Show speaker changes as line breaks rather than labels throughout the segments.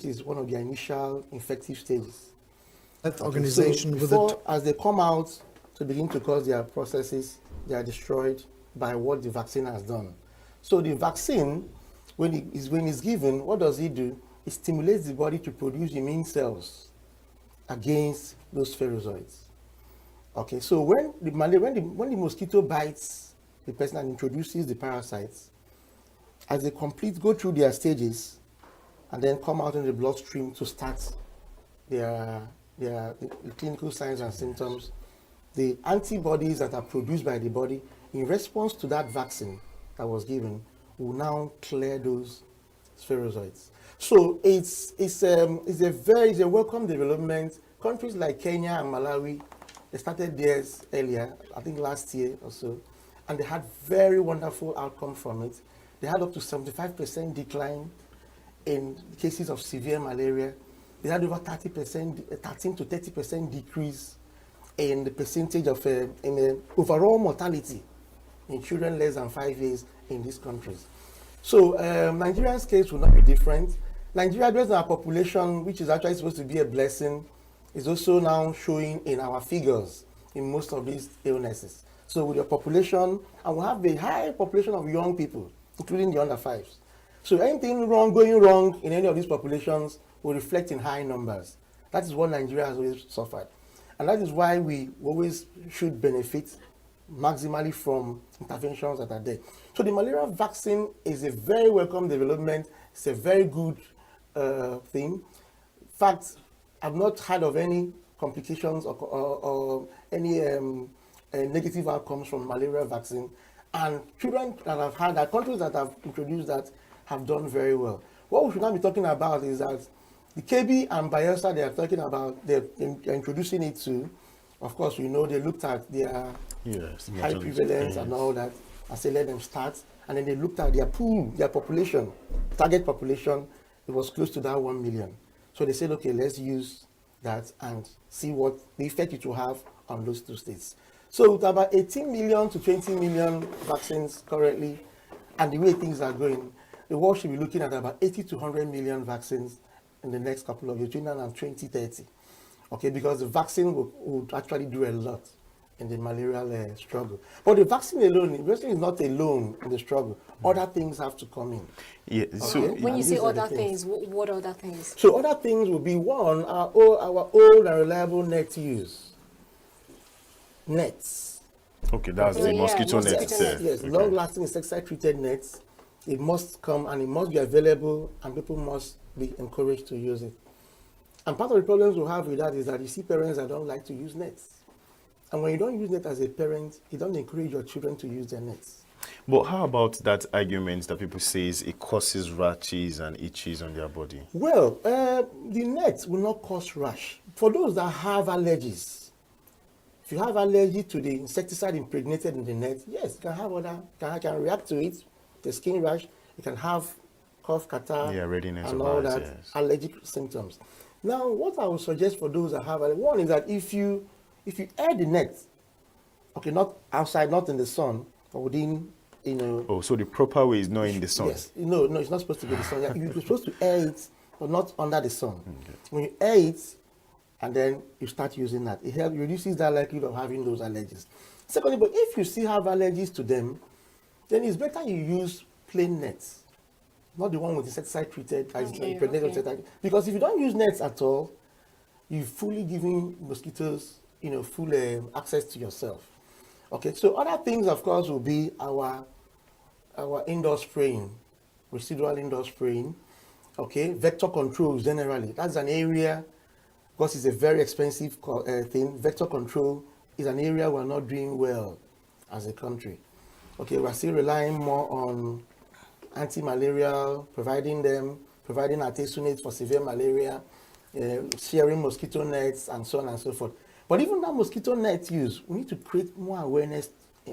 which is one of the initial infective stages.
That organization
so as they come out to begin to cause their processes, they are destroyed by what the vaccine has done. So the vaccine, when it's given, what does it do? It stimulates the body to produce immune cells against those spherozoids. Okay, so when the mosquito bites the person and introduces the parasites, as they go through their stages and then come out in the bloodstream to start the clinical signs and symptoms, the antibodies that are produced by the body in response to that vaccine that was given will now clear those spherozoids. So it's a welcome development. Countries like Kenya and Malawi, they started theirs earlier, I think last year or so, and they had very wonderful outcome from it. They had up to 75% decline in cases of severe malaria. They had over 13 to 30% decrease in the percentage of overall mortality in children less than 5 years in these countries. So Nigeria's case will not be different. Nigeria, based on our population, which is actually supposed to be a blessing, is also now showing in our figures in most of these illnesses. So with your population, and we have a high population of young people, including the under 5s. So anything going wrong in any of these populations will reflect in high numbers. That is what Nigeria has always suffered. And that is why we always should benefit maximally from interventions that are there. So the malaria vaccine is a very welcome development. It's a very good thing. In fact, I've not heard of any complications or any negative outcomes from malaria vaccine. And children that have had that, countries that have introduced that, have done very well. What we should now be talking about is that the KB and Bayelsa they are talking about, they're introducing it to, of course, we know they looked at their high prevalence and all that, and say let them start. And then they looked at their pool, their population, target population, it was close to that 1 million. So they said, okay, let's use that and see what the effect it will have on those two states. So with about 18 million to 20 million vaccines currently, and the way things are going, the world should be looking at about 80 to 100 million vaccines in the next couple of years, between now and 2030. Okay, because the vaccine will actually do a lot in the malarial struggle. But the vaccine alone, the vaccine is not alone in the struggle. Other things have to come in.
Yeah.
Okay?
So
when you say other things, what other things?
So other things will be one, our old and reliable net use. Nets.
Okay, that's the mosquito net itself.
Yes,
okay.
long-lasting insecticide-treated nets. It must come and it must be available, and people must be encouraged to use it. And part of the problems we have with that is that you see parents that don't like to use nets. And when you don't use net as a parent, you don't encourage your children to use their nets.
But how about that argument that people say it causes rashes and itches on their body?
Well, the net will not cause rash. For those that have allergies, if you have allergy to the insecticide impregnated in the net, yes, you can have can react to it, the skin rash, you can have cough, catarrh,
readiness
and
of
all
eyes,
that,
yes.
allergic symptoms. Now, what I would suggest for those that have allergy, one is that if you air the net, okay, not outside, not in the sun, but within,
Oh, so the proper way is not in the sun?
Yes, no, it's not supposed to be in the sun. You're supposed to air it, but not under the sun.
Okay.
When you air it, and then you start using that, it reduces that likelihood of having those allergies. Secondly, but if you still have allergies to them, then it's better you use plain nets, not the one with insecticide treated, because if you don't use nets at all, you're fully giving mosquitoes, full access to yourself. Okay, so other things, of course, will be our indoor spraying, residual indoor spraying. Okay, vector controls generally. That's an area, because it's a very expensive thing. Vector control is an area we're not doing well as a country. Okay, we're still relying more on anti-malarial, providing artesunates for severe malaria, sharing mosquito nets, and so on and so forth. But even that mosquito net use, we need to create more awareness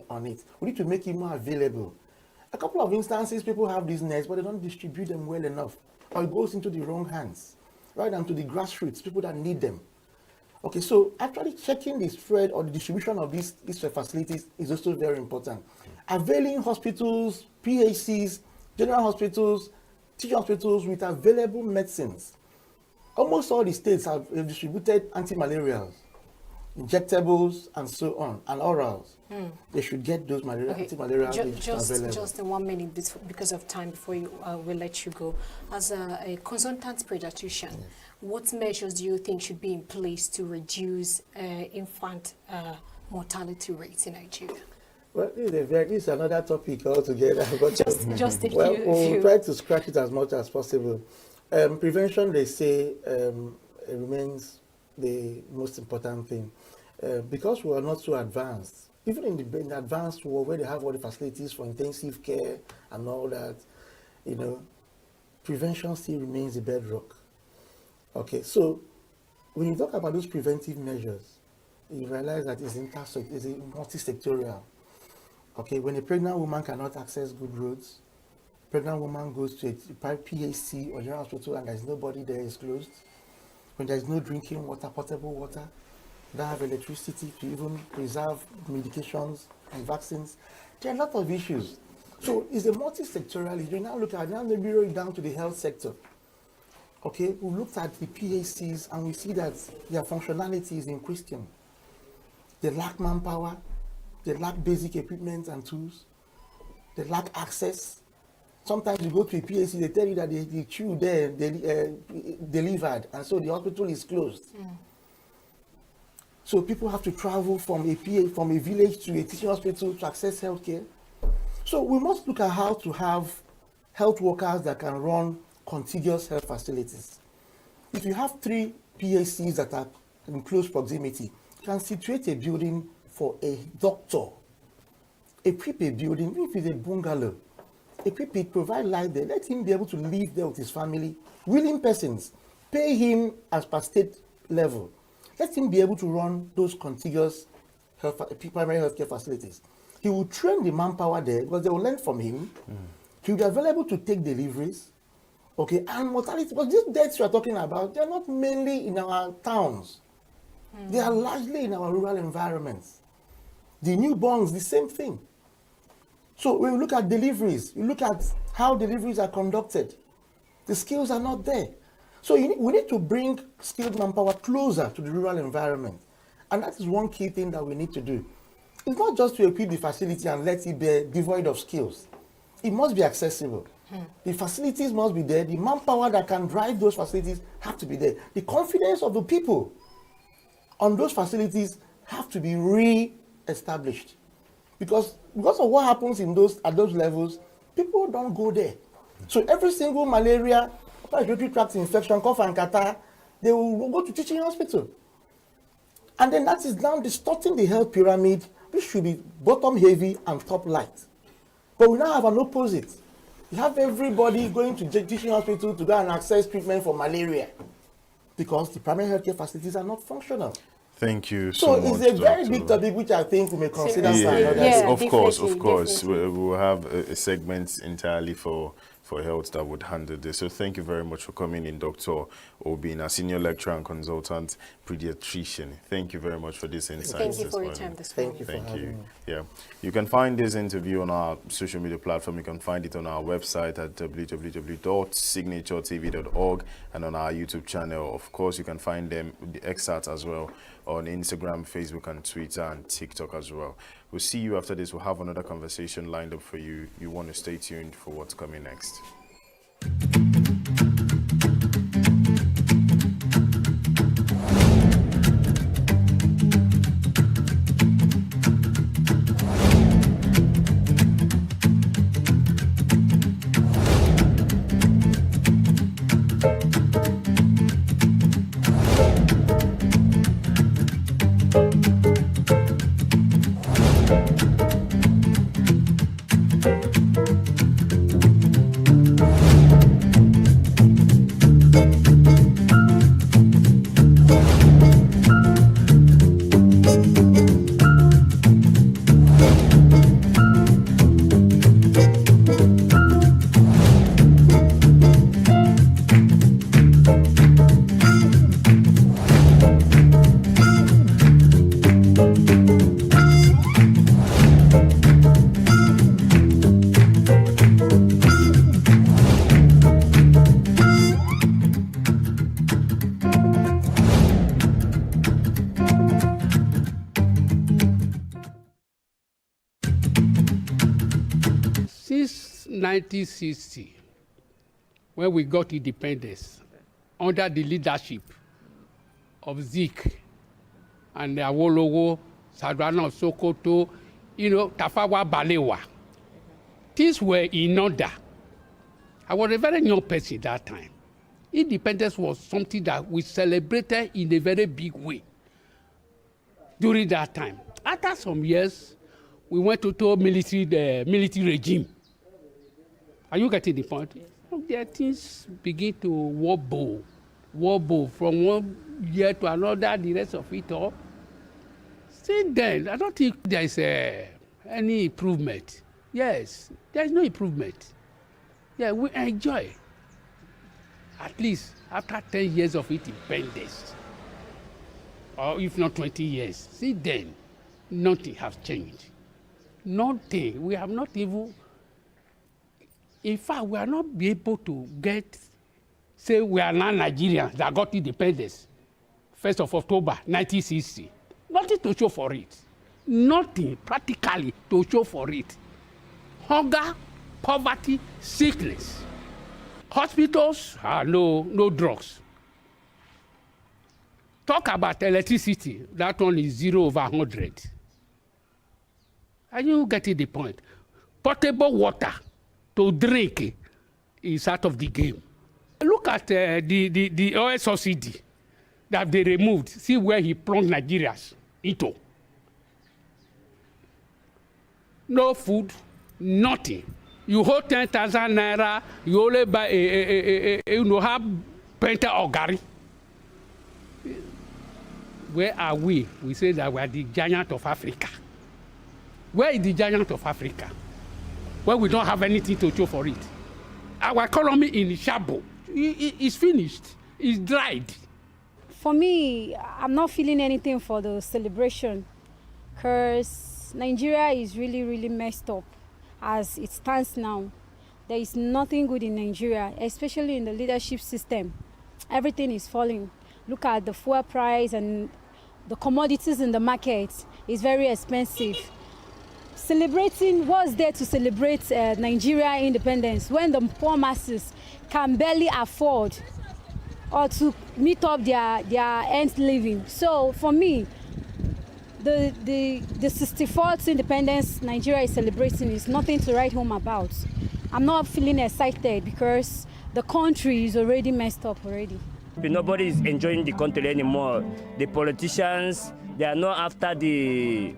on it. We need to make it more available. A couple of instances, people have these nets, but they don't distribute them well enough, or it goes into the wrong hands, right down to the grassroots, people that need them. Okay, so actually checking the spread or the distribution of these facilities is also very important. Availing hospitals, PHCs, general hospitals, teaching hospitals with available medicines Almost all the states have distributed anti-malarials, injectables, and so on, and orals. They should get those anti-malarial agents available.
Just in 1 minute because of time before we'll let you go. As a consultant pediatrician, what measures do you think should be in place to reduce infant mortality rates in Nigeria?
Well, this is another topic altogether. But
just if
well,
you...
we'll try to scratch it as much as possible. Prevention, they say, remains the most important thing. Because we are not so advanced, even in the advanced world where they have all the facilities for intensive care and all that, prevention still remains the bedrock. Okay, so when you talk about those preventive measures, you realize that it's multi-sectorial. Okay, when a pregnant woman cannot access good roads, pregnant woman goes to a PAC or general hospital and there's nobody there, it's closed. When there's no drinking water, potable water, don't have electricity to even preserve medications and vaccines, there are a lot of issues. So it's a multi-sectorial issue. Now look at now maybe narrow it down to the health sector. Okay, we looked at the PACs and we see that their functionality is in question. They lack manpower, they lack basic equipment and tools, they lack access. Sometimes you go to a PAC, they tell you that the queue there delivered, and so the hospital is closed. So people have to travel from a village to a teaching hospital to access healthcare. So we must look at how to have health workers that can run contiguous health facilities. If you have 3 PACs that are in close proximity, you can situate a building for a doctor, equip a building, even if it's a bungalow, equip it, provide light there, let him be able to live there with his family, willing persons, pay him as per state level. Let him be able to run those contiguous primary healthcare facilities. He will train the manpower there because they will learn from him. He will be available to take deliveries. Okay, and mortality, because these deaths we are talking about, they are not mainly in our towns. They are largely in our rural environments. The newborns, the same thing. So when we look at deliveries, you look at how deliveries are conducted. The skills are not there. So we need to bring skilled manpower closer to the rural environment. And that is one key thing that we need to do. It's not just to equip the facility and let it be devoid of skills. It must be accessible. The facilities must be there. The manpower that can drive those facilities have to be there. The confidence of the people on those facilities have to be re-established. Because of what happens at those levels, people don't go there. So every single malaria, respiratory tract infection, cough and catarrh, they will go to teaching hospital. And then that is now distorting the health pyramid, which should be bottom heavy and top light. But we now have an opposite. You have everybody going to teaching hospital to go and access treatment for malaria because the primary healthcare facilities are not functional.
Thank you so much.
So it's a very big topic which I think we may consider for another day.
Of course. We'll have a segment entirely for health that would handle this. So thank you very much for coming in, Dr. Obin, a senior lecturer and consultant pediatrician. Thank you very much for this insight.
Thank you for your time this morning.
Thank you.
Yeah. You can find this interview on our social media platform. You can find it on our website at www.signaturetv.org and on our YouTube channel. Of course, you can find them, the excerpts as well, on Instagram, Facebook, and Twitter, and TikTok as well. We'll see you after this. We'll have another conversation lined up for you. You want to stay tuned for what's coming next.
1960, when we got independence, under the leadership of Zik and Awolowo, Sardauna of Sokoto, Tafawa Balewa, things were in order. I was a very young person that time. Independence was something that we celebrated in a very big way during that time. After some years, we went to the military regime. Are you getting the point? There things begin to wobble from one year to another, the rest of it all. Since then, I don't think there is any improvement. Yes, there is no improvement. Yeah, we enjoy. At least after 10 years of independence, or if not 20 years, see then, nothing has changed. Nothing. We have not even, in fact, we are not be able to say we are now Nigerians that got independence, 1st of October, 1960. Nothing to show for it. Nothing practically to show for it. Hunger, poverty, sickness. Hospitals, no drugs. Talk about electricity, that one is 0/100. Are you getting the point? Potable water to drink is out of the game. Look at the oil subsidy that they removed. See where he plunged Nigerians into. No food, nothing. You hold 10,000 naira, you only buy have penta or gari. Where are we? We say that we are the giant of Africa. Where is the giant of Africa? Where we don't have anything to show for it. Our economy in Shabo is finished, it's dried.
For me, I'm not feeling anything for the celebration because Nigeria is really, really messed up as it stands now. There is nothing good in Nigeria, especially in the leadership system. Everything is falling. Look at the fuel price and the commodities in the market. It's very expensive. Celebrating, what's there to celebrate Nigeria independence when the poor masses can barely afford or to meet up their ends living? So for me, the 64th independence Nigeria is celebrating is nothing to write home about. I'm not feeling excited because the country is already messed up already.
Nobody is enjoying the country anymore. The politicians, they are not after the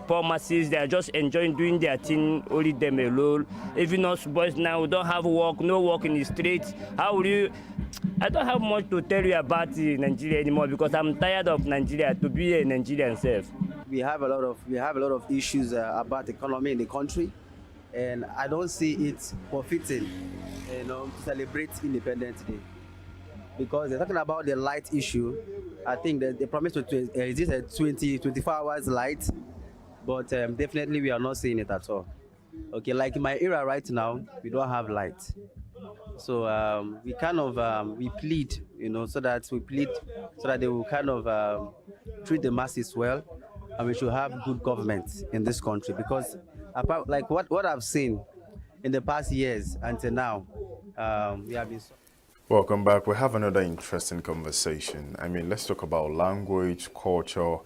poor masses. They are just enjoying doing their thing, only them alone. Even us boys now, we don't have work, no work in the streets. How will you? I don't have much to tell you about Nigeria anymore because I'm tired of Nigeria to be a Nigerian self.
We have a lot of issues about the economy in the country, and I don't see it befitting, to celebrate Independence Day. Because they're talking about the light issue. I think that they promised to exist at 24 hours light, but definitely we are not seeing it at all. Okay, like in my era right now, we don't have light. So we kind of we plead, so that they will kind of treat the masses well, and we should have good government in this country. Because apart, like what I've seen in the past years until now, we have been.
Welcome back. We have another interesting conversation. I mean, let's talk about language, culture,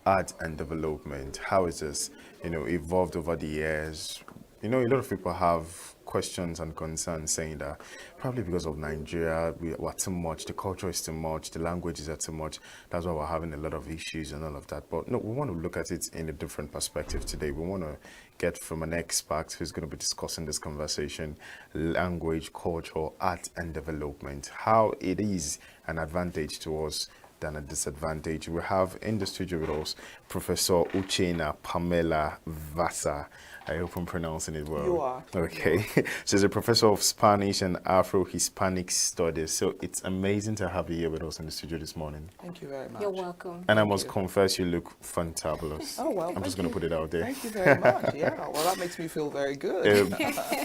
art, and development. How is this, evolved over the years? A lot of people have questions and concerns saying that probably because of Nigeria, we're too much, the culture is too much, the languages are too much. That's why we're having a lot of issues and all of that. But no, we want to look at it in a different perspective today. We want to get from an expert who's going to be discussing this conversation, language, culture, art, and development, how it is an advantage to us than a disadvantage. We have in the studio with us Professor Uchenna Pamela Vasa. I hope I'm pronouncing it well.
You are.
Okay. She's a professor of Spanish and Afro-Hispanic Studies. So it's amazing to have you here with us in the studio this morning.
Thank you very much.
You're welcome.
And I must confess, you look fantabulous.
Oh, well,
I'm just going to put it out there.
Thank you very much. Yeah, well, that makes me feel very good.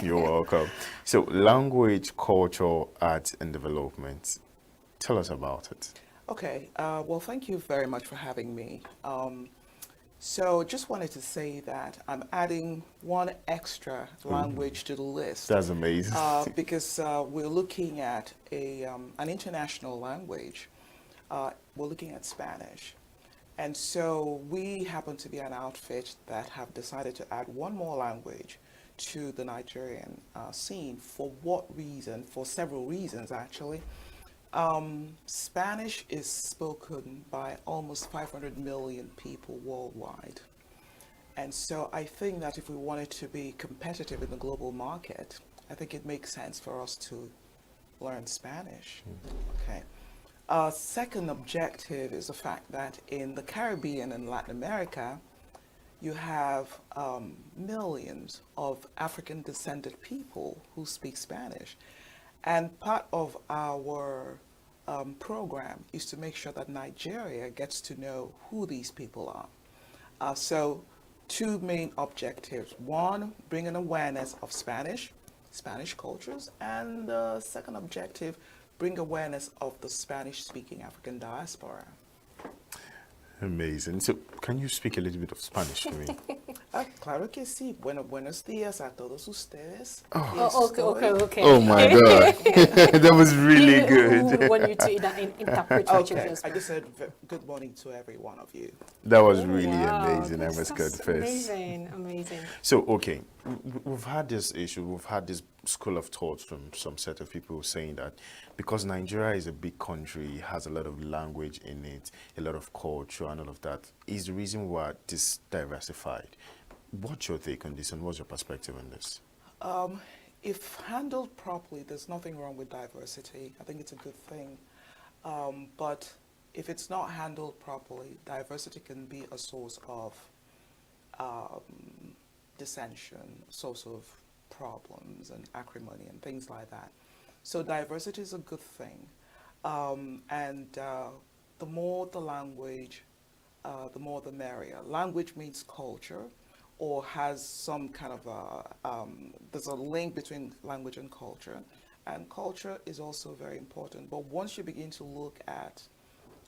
You're welcome. So language, culture, art, and development. Tell us about it.
Okay. Well, thank you very much for having me. So just wanted to say that I'm adding one extra language to the list.
That's amazing.
Because we're looking at an international language. We're looking at Spanish. And so we happen to be an outfit that have decided to add one more language to the Nigerian scene. For what reason? For several reasons, actually. Spanish is spoken by almost 500 million people worldwide. And so I think that if we wanted to be competitive in the global market, I think it makes sense for us to learn Spanish. Okay. Second objective is the fact that in the Caribbean and Latin America, you have millions of African descended people who speak Spanish. And part of our program is to make sure that Nigeria gets to know who these people are. So two main objectives. One, bring an awareness of Spanish cultures. And the second objective, bring awareness of the Spanish-speaking African diaspora.
Amazing. So, can you speak a little bit of Spanish for me?
Claro que sí. Buenos días a todos ustedes.
Okay.
Oh my God, that was really good.
We want you to interpret what you
Okay,
just
I just said good morning to every one of you.
That was really
Wow,
amazing. I
that's
must confess.
amazing.
So, okay, we've had this issue, we've had this school of thoughts from some set of people saying that because Nigeria is a big country, it has a lot of language in it, a lot of culture and all of that, is the reason why this diversified. What's your take on this and what's your perspective on this?
If handled properly, there's nothing wrong with diversity. I think it's a good thing. But if it's not handled properly, diversity can be a source of dissension, a source of problems and acrimony and things like that. So diversity is a good thing. The more the language, the more the merrier. Language means culture, or has some kind of there's a link between language and culture is also very important. But once you begin to look at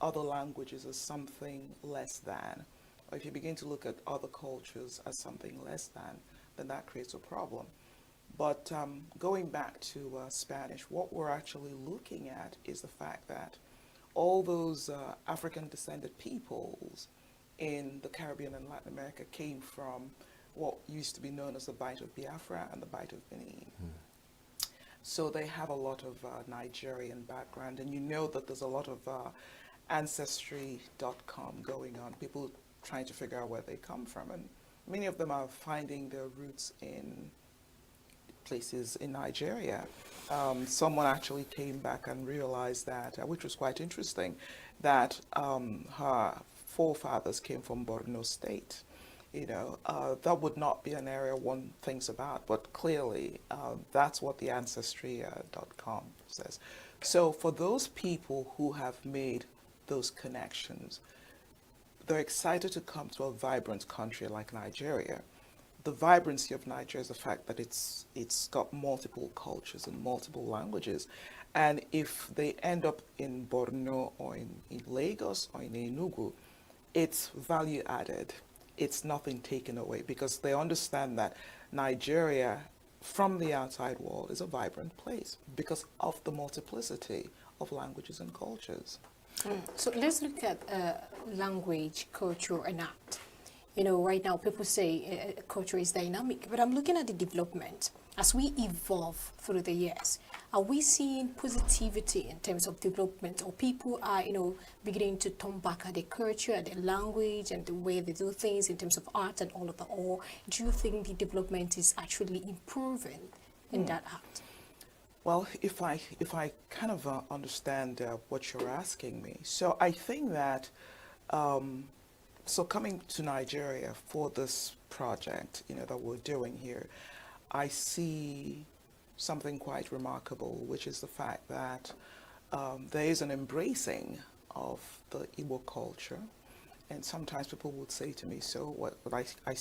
other languages as something less than, or if you begin to look at other cultures as something less than, then that creates a problem. But going back to Spanish, what we're actually looking at is the fact that all those African descended peoples in the Caribbean and Latin America came from what used to be known as the Bight of Biafra and the Bight of Benin. So they have a lot of Nigerian background, and you know that there's a lot of ancestry.com going on, people trying to figure out where they come from, and many of them are finding their roots in places in Nigeria. Someone actually came back and realized that, which was quite interesting, that her forefathers came from Borno State. You know, that would not be an area one thinks about, but clearly that's what the ancestry.com says. So for those people who have made those connections, they're excited to come to a vibrant country like Nigeria. The vibrancy of Nigeria is the fact that it's got multiple cultures and multiple languages. And if they end up in Borno or in Lagos or in ENUGU, it's value added. It's nothing taken away, because they understand that Nigeria, from the outside world, is a vibrant place because of the multiplicity of languages and cultures.
So let's look at language, culture, and art. You know, right now people say culture is dynamic, but I'm looking at the development. As we evolve through the years, are we seeing positivity in terms of development, or people are, you know, beginning to turn back at their culture, at their language, and the way they do things in terms of art and all of that? Or do you think the development is actually improving in that art?
Well, if I kind of understand what you're asking me, so I think that so coming to Nigeria for this project, you know, that we're doing here, I see something quite remarkable, which is the fact that there is an embracing of the Igbo culture. And sometimes people would say to me, so what I